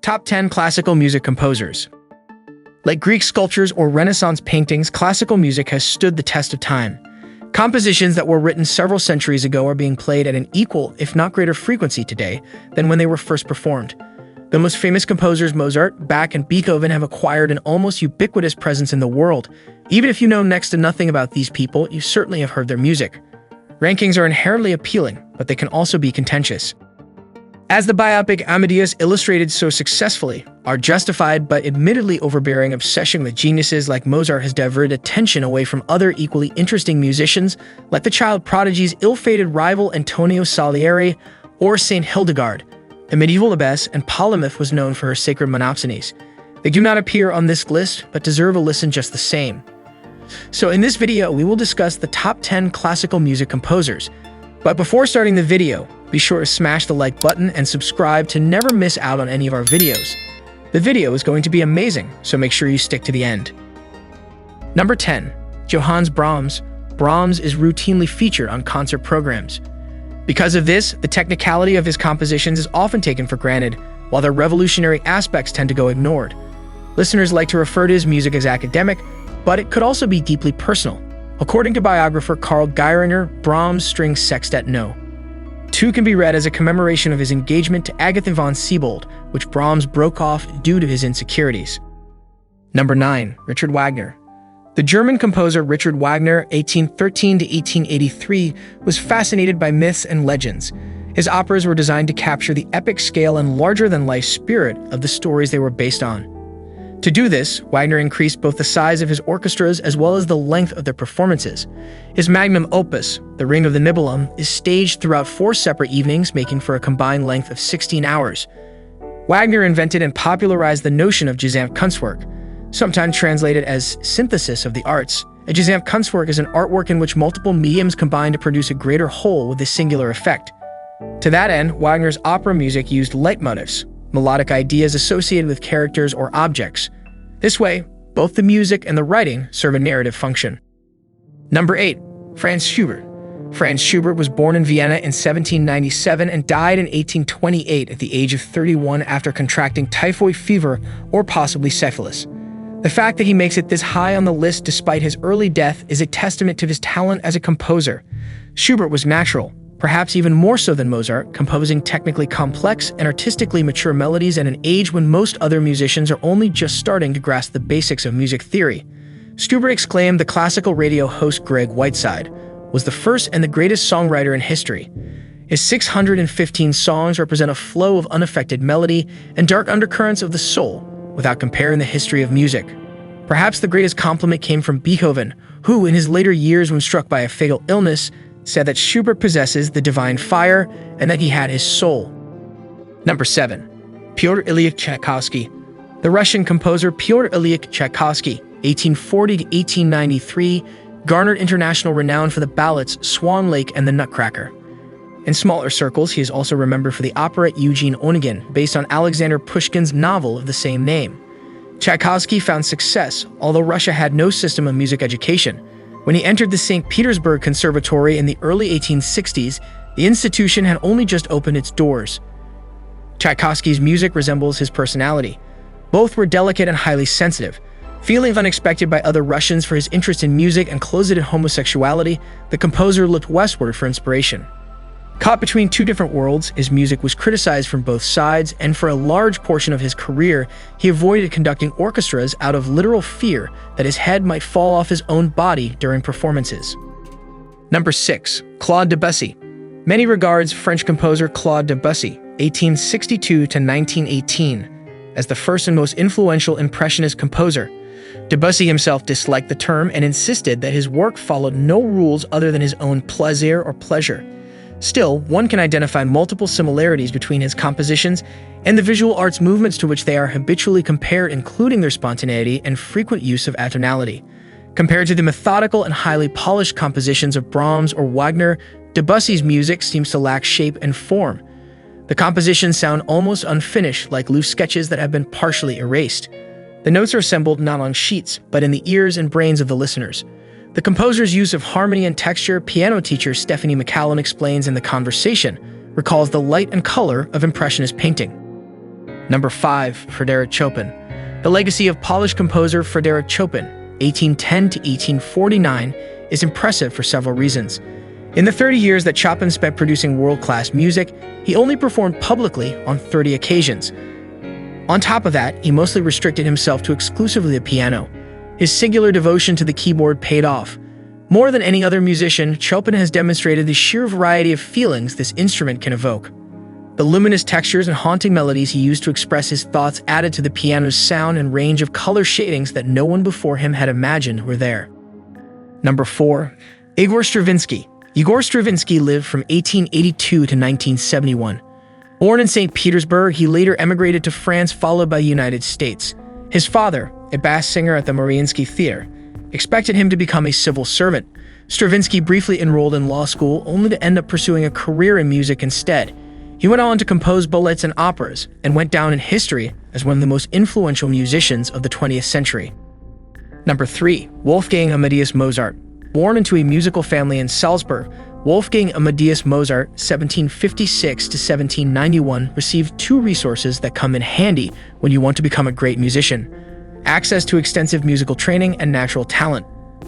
Top 10 Classical Music Composers. Like Greek sculptures or Renaissance paintings, classical music has stood the test of time. Compositions that were written several centuries ago are being played at an equal, if not greater frequency today than when they were first performed. The most famous composers Mozart, Bach, and Beethoven have acquired an almost ubiquitous presence in the world. Even if you know next to nothing about these people, you certainly have heard their music. Rankings are inherently appealing, but they can also be contentious. As the biopic Amadeus illustrated so successfully, our justified but admittedly overbearing obsession with geniuses like Mozart has diverted attention away from other equally interesting musicians like the child prodigy's ill-fated rival Antonio Salieri or Saint Hildegard. The medieval abbess and polymath was known for her sacred monopsonies. They do not appear on this list, but deserve a listen just the same. So in this video, we will discuss the top 10 classical music composers. But before starting the video, be sure to smash the like button and subscribe to never miss out on any of our videos. The video is going to be amazing, so make sure you stick to the end. Number 10. Johannes Brahms. Brahms is routinely featured on concert programs. Because of this, the technicality of his compositions is often taken for granted, while their revolutionary aspects tend to go ignored. Listeners like to refer to his music as academic, but it could also be deeply personal. According to biographer Karl Geiringer, Brahms' String Sextet No. 2 can be read as a commemoration of his engagement to Agatha von Siebold, which Brahms broke off due to his insecurities. Number 9. Richard Wagner. The German composer Richard Wagner, 1813 to 1883, was fascinated by myths and legends. His operas were designed to capture the epic scale and larger-than-life spirit of the stories they were based on. To do this, Wagner increased both the size of his orchestras as well as the length of their performances. His magnum opus, The Ring of the Nibelung, is staged throughout 4 separate evenings, making for a combined length of 16 hours. Wagner invented and popularized the notion of Gesamtkunstwerk, sometimes translated as synthesis of the arts. A Gesamtkunstwerk is an artwork in which multiple mediums combine to produce a greater whole with a singular effect. To that end, Wagner's opera music used leitmotifs, melodic ideas associated with characters or objects. This way, both the music and the writing serve a narrative function. Number 8. Franz Schubert. Franz Schubert was born in Vienna in 1797 and died in 1828 at the age of 31 after contracting typhoid fever or possibly syphilis. The fact that he makes it this high on the list despite his early death is a testament to his talent as a composer. Schubert was natural, perhaps even more so than Mozart, composing technically complex and artistically mature melodies at an age when most other musicians are only just starting to grasp the basics of music theory. Schubert exclaimed the classical radio host Greg Whiteside was the first and the greatest songwriter in history. His 615 songs represent a flow of unaffected melody and dark undercurrents of the soul, without comparing the history of music. Perhaps the greatest compliment came from Beethoven, who, in his later years when struck by a fatal illness, said that Schubert possesses the divine fire and that he had his soul. Number 7. Pyotr Ilyich Tchaikovsky. The Russian composer Pyotr Ilyich Tchaikovsky, 1840 to 1893, garnered international renown for the ballads Swan Lake and The Nutcracker. In smaller circles, he is also remembered for the operette Eugene Onegin, based on Alexander Pushkin's novel of the same name. Tchaikovsky found success, although Russia had no system of music education. When he entered the St. Petersburg Conservatory in the early 1860s, the institution had only just opened its doors. Tchaikovsky's music resembles his personality. Both were delicate and highly sensitive. Feeling unexpected by other Russians for his interest in music and closeted homosexuality, the composer looked westward for inspiration. Caught between 2 different worlds, his music was criticized from both sides, and for a large portion of his career, he avoided conducting orchestras out of literal fear that his head might fall off his own body during performances. Number 6. Claude Debussy. Many regards French composer Claude Debussy, 1862 to 1918, as the first and most influential Impressionist composer. Debussy himself disliked the term and insisted that his work followed no rules other than his own plaisir or pleasure. Still, one can identify multiple similarities between his compositions and the visual arts movements to which they are habitually compared, including their spontaneity and frequent use of atonality. Compared to the methodical and highly polished compositions of Brahms or Wagner, Debussy's music seems to lack shape and form. The compositions sound almost unfinished, like loose sketches that have been partially erased. The notes are assembled not on sheets, but in the ears and brains of the listeners. The composer's use of harmony and texture, piano teacher Stephanie McCallum explains in The Conversation, recalls the light and color of Impressionist painting. Number 5. Frédéric Chopin. The legacy of Polish composer Frédéric Chopin, 1810 to 1849, is impressive for several reasons. In the 30 years that Chopin spent producing world-class music, he only performed publicly on 30 occasions. On top of that, he mostly restricted himself to exclusively the piano. His singular devotion to the keyboard paid off. More than any other musician, Chopin has demonstrated the sheer variety of feelings this instrument can evoke. The luminous textures and haunting melodies he used to express his thoughts added to the piano's sound and range of color shadings that no one before him had imagined were there. Number 4. Igor Stravinsky. Igor Stravinsky lived from 1882 to 1971. Born in St. Petersburg, he later emigrated to France, followed by the United States. His father, a bass singer at the Mariinsky Theater, expected him to become a civil servant. Stravinsky briefly enrolled in law school, only to end up pursuing a career in music instead. He went on to compose ballets and operas, and went down in history as one of the most influential musicians of the 20th century. Number 3. Wolfgang Amadeus Mozart. Born into a musical family in Salzburg, Wolfgang Amadeus Mozart, 1756 to 1791, received two resources that come in handy when you want to become a great musician: access to extensive musical training and natural talent.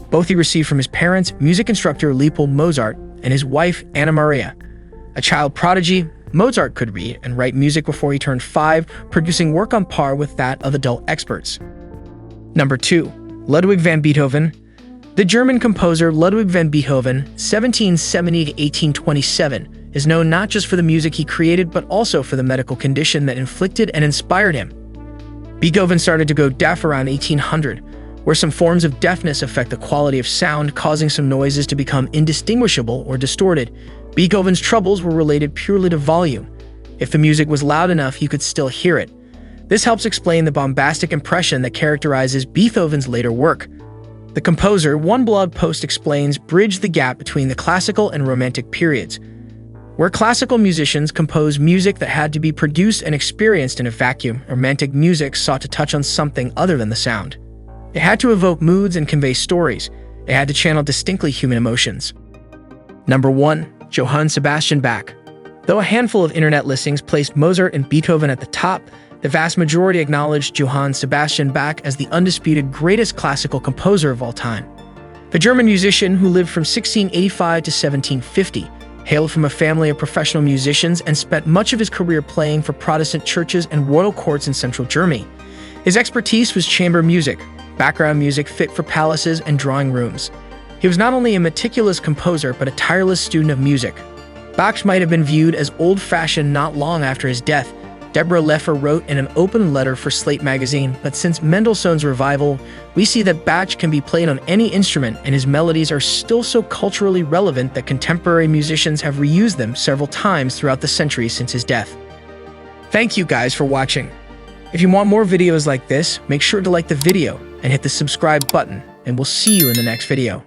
Both he received from his parents, music instructor Leopold Mozart, and his wife, Anna Maria. A child prodigy, Mozart could read and write music before he turned 5, producing work on par with that of adult experts. Number 2. Ludwig van Beethoven. The German composer Ludwig van Beethoven, 1770 to 1827, is known not just for the music he created, but also for the medical condition that inflicted and inspired him. Beethoven started to go deaf around 1800, where some forms of deafness affect the quality of sound, causing some noises to become indistinguishable or distorted. Beethoven's troubles were related purely to volume. If the music was loud enough, you could still hear it. This helps explain the bombastic impression that characterizes Beethoven's later work. The composer, one blog post explains, bridged the gap between the classical and romantic periods, where classical musicians composed music that had to be produced and experienced in a vacuum. Romantic music sought to touch on something other than the sound. It had to evoke moods and convey stories. It had to channel distinctly human emotions. Number 1. Johann Sebastian Bach. Though a handful of internet listings placed Mozart and Beethoven at the top, the vast majority acknowledged Johann Sebastian Bach as the undisputed greatest classical composer of all time. The German musician, who lived from 1685 to 1750, hailed from a family of professional musicians and spent much of his career playing for Protestant churches and royal courts in central Germany. His expertise was chamber music, background music fit for palaces and drawing rooms. He was not only a meticulous composer, but a tireless student of music. Bach might have been viewed as old-fashioned not long after his death. Deborah Leffer wrote in an open letter for Slate magazine, but since Mendelssohn's revival, we see that Bach can be played on any instrument, and his melodies are still so culturally relevant that contemporary musicians have reused them several times throughout the centuries since his death. Thank you guys for watching. If you want more videos like this, make sure to like the video and hit the subscribe button, and we'll see you in the next video.